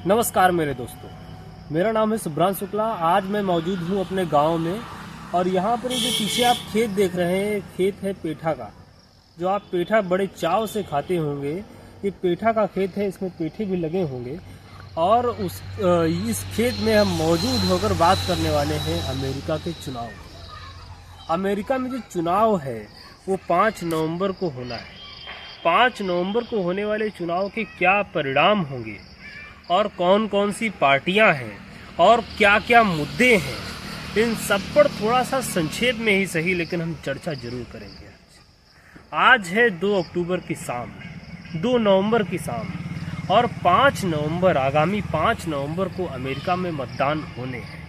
नमस्कार मेरे दोस्तों, मेरा नाम है सुब्रान शुक्ला। आज मैं मौजूद हूँ अपने गांव में और यहाँ पर ये जो पीछे आप खेत देख रहे हैं, खेत है पेठा का। जो आप पेठा बड़े चाव से खाते होंगे, ये पेठा का खेत है, इसमें पेठे भी लगे होंगे। और इस खेत में हम मौजूद होकर बात करने वाले हैं अमेरिका के चुनाव। अमेरिका में जो चुनाव है वो 5 नवंबर को होना है। 5 नवंबर को होने वाले चुनाव के क्या परिणाम होंगे और कौन कौन सी पार्टियां हैं और क्या क्या मुद्दे हैं, इन सब पर थोड़ा सा संक्षेप में ही सही लेकिन हम चर्चा जरूर करेंगे। आज है 2 अक्टूबर की शाम, 2 नवंबर की शाम और 5 नवंबर, आगामी 5 नवंबर को अमेरिका में मतदान होने हैं।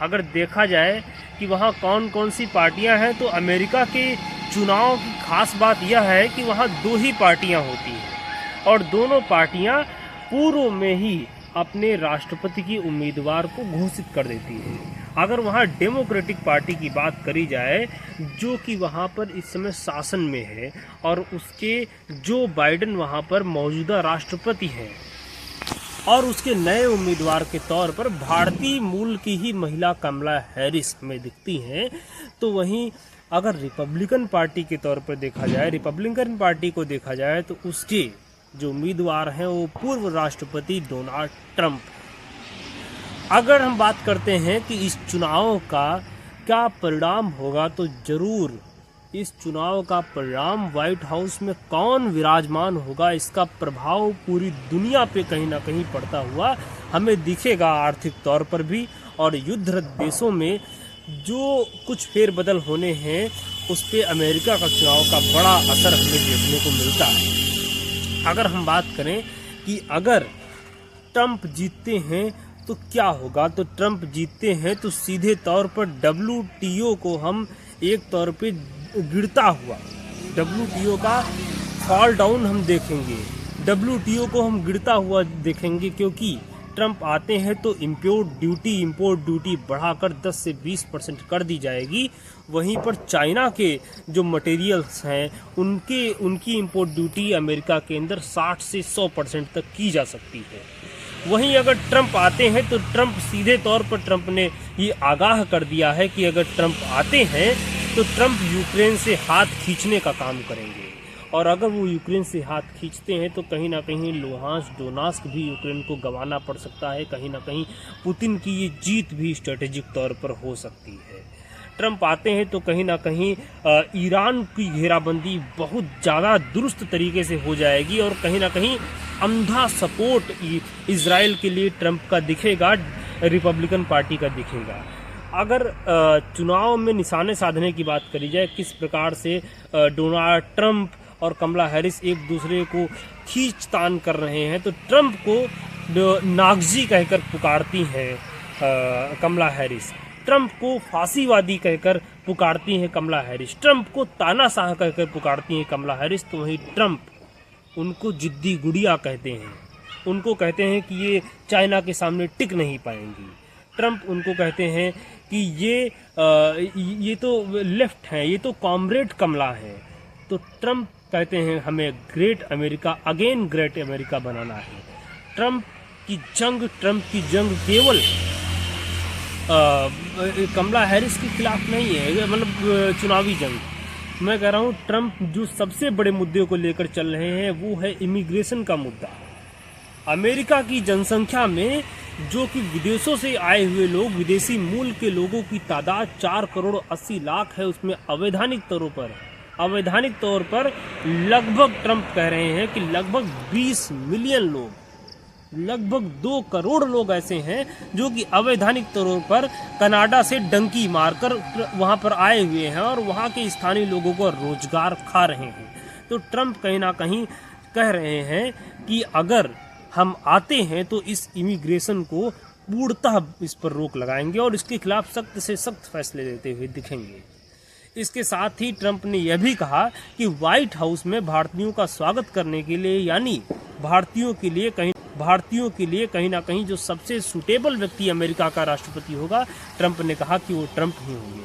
अगर देखा जाए कि वहाँ कौन कौन सी पार्टियां हैं, तो अमेरिका के चुनाव की खास बात यह है कि वहाँ 2 ही पार्टियां होती हैं और दोनों पार्टियां पूर्व में ही अपने राष्ट्रपति की उम्मीदवार को घोषित कर देती है। अगर वहाँ डेमोक्रेटिक पार्टी की बात करी जाए, जो कि वहाँ पर इस समय शासन में है और उसके जो बाइडेन वहाँ पर मौजूदा राष्ट्रपति हैं और उसके नए उम्मीदवार के तौर पर भारतीय मूल की ही महिला कमला हैरिस हमें दिखती हैं, तो वहीं अगर रिपब्लिकन पार्टी के तौर पर देखा जाए, रिपब्लिकन पार्टी को देखा जाए, तो उसके जो उम्मीदवार हैं वो पूर्व राष्ट्रपति डोनाल्ड ट्रंप। अगर हम बात करते हैं कि इस चुनाव का क्या परिणाम होगा, तो जरूर इस चुनाव का परिणाम व्हाइट हाउस में कौन विराजमान होगा, इसका प्रभाव पूरी दुनिया पे कहीं ना कहीं पड़ता हुआ हमें दिखेगा। आर्थिक तौर पर भी और युद्धरत देशों में जो कुछ फेरबदल होने हैं, उस पे अमेरिका का चुनाव का बड़ा असर हमें देखने को मिलता है। अगर हम बात करें कि अगर ट्रंप जीतते हैं तो क्या होगा, तो ट्रंप जीतते हैं तो सीधे तौर पर WTO को हम एक तौर पे गिरता हुआ, WTO का फॉल डाउन हम देखेंगे, WTO को हम गिरता हुआ देखेंगे, क्योंकि ट्रंप आते हैं तो इम्पोर्ट ड्यूटी बढ़ाकर 10 से 20% कर दी जाएगी। वहीं पर चाइना के जो मटेरियल्स हैं उनकी इम्पोर्ट ड्यूटी अमेरिका के अंदर 60 से 100% तक की जा सकती है। वहीं अगर ट्रंप आते हैं तो ट्रंप सीधे तौर पर ट्रंप ने ये आगाह कर दिया है कि अगर ट्रंप आते हैं तो ट्रंप यूक्रेन से हाथ खींचने का काम करेंगे। और अगर वो यूक्रेन से हाथ खींचते हैं तो कहीं ना कहीं लुहांस्क डोनेट्स्क भी यूक्रेन को गंवाना पड़ सकता है। कहीं ना कहीं पुतिन की ये जीत भी स्ट्रेटेजिक तौर पर हो सकती है। ट्रंप आते हैं तो कहीं ना कहीं ईरान की घेराबंदी बहुत ज़्यादा दुरुस्त तरीके से हो जाएगी और कहीं ना कहीं अंधा सपोर्ट इजराइल के लिए ट्रंप का दिखेगा, रिपब्लिकन पार्टी का दिखेगा। अगर चुनाव में निशाने साधने की बात करी जाए, किस प्रकार से डोनाल्ड ट्रंप और कमला हैरिस एक दूसरे को खींचतान कर रहे हैं, तो ट्रंप को नागजी कहकर पुकारती हैं कमला हैरिस, ट्रंप को फांसीवादी कहकर पुकारती हैं कमला हैरिस, ट्रंप को तानाशाह कहकर पुकारती हैं कमला हैरिस। तो वहीं ट्रंप उनको जिद्दी गुड़िया कहते हैं, उनको कहते हैं कि ये चाइना के सामने टिक नहीं पाएंगी। ट्रंप उनको कहते हैं कि ये तो लेफ्ट हैं, ये तो कॉमरेड कमला है। तो ट्रंप कहते हैं हमें great America, again great America बनाना है। ट्रंप की जंग केवल कमला हैरिस के खिलाफ नहीं है, मतलब चुनावी जंग। मैं कह रहा हूँ ट्रंप जो सबसे बड़े मुद्दे को लेकर चल रहे हैं वो है इमिग्रेशन का मुद्दा। अमेरिका की जनसंख्या में जो कि विदेशों से आए हुए लोग, विदेशी मूल के लोगों की तादाद 4 करोड़ 80 लाख है, उसमें अवैधानिक तौर पर लगभग ट्रंप कह रहे हैं कि लगभग 20 मिलियन लोग, लगभग 2 करोड़ लोग ऐसे हैं जो कि अवैधानिक तौर पर कनाडा से डंकी मारकर वहां पर आए हुए हैं और वहां के स्थानीय लोगों को रोजगार खा रहे हैं। तो ट्रंप कहीं ना कहीं कह रहे हैं कि अगर हम आते हैं तो इस इमिग्रेशन को पूर्णतः इस पर रोक लगाएंगे और इसके खिलाफ सख्त से सख्त फैसले लेते हुए दिखेंगे। इसके साथ ही ट्रंप ने यह भी कहा कि व्हाइट हाउस में भारतीयों का स्वागत करने के लिए, यानी भारतीयों के लिए कहीं ना कहीं जो सबसे सूटेबल व्यक्ति अमेरिका का राष्ट्रपति होगा, ट्रंप ने कहा कि वो ट्रंप ही होंगे।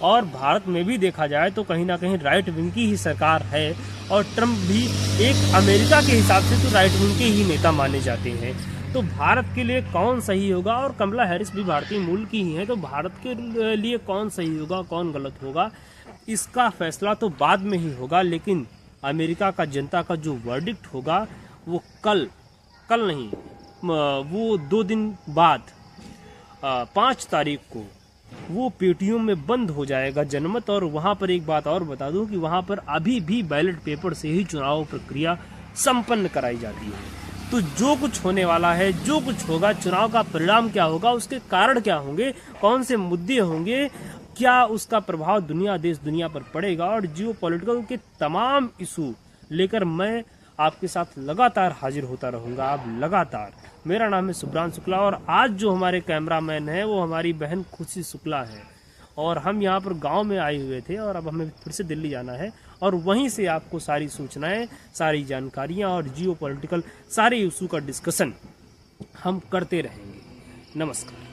और भारत में भी देखा जाए तो कहीं ना कहीं राइट विंग की ही सरकार है और ट्रंप भी एक अमेरिका के हिसाब से तो राइट विंग के ही नेता माने जाते हैं। तो भारत के लिए कौन सही होगा, और कमला हैरिस भी भारतीय मूल की ही है, तो भारत के लिए कौन सही होगा कौन गलत होगा इसका फैसला तो बाद में ही होगा। लेकिन अमेरिका का जनता का जो वर्डिक्ट होगा वो कल नहीं, वो 2 दिन बाद 5 तारीख को वो पेटियों में बंद हो जाएगा जनमत। और वहाँ पर एक बात और बता दूं कि वहाँ पर अभी भी बैलेट पेपर से ही चुनाव प्रक्रिया संपन्न कराई जाती है। तो जो कुछ होने वाला है, जो कुछ होगा, चुनाव का परिणाम क्या होगा, उसके कारण क्या होंगे, कौन से मुद्दे होंगे, क्या उसका प्रभाव देश दुनिया पर पड़ेगा, और जियो पॉलिटिकल के तमाम इशू लेकर मैं आपके साथ लगातार हाजिर होता रहूंगा। आप लगातार। मेरा नाम है सुब्रांशु शुक्ला, और आज जो हमारे कैमरामैन है वो हमारी बहन खुशी शुक्ला है, और हम यहाँ पर गांव में आए हुए थे, और अब हमें फिर से दिल्ली जाना है, और वहीं से आपको सारी सूचनाएं, सारी जानकारियां और जियो पॉलिटिकल सारे इशू का डिस्कशन हम करते रहेंगे। नमस्कार।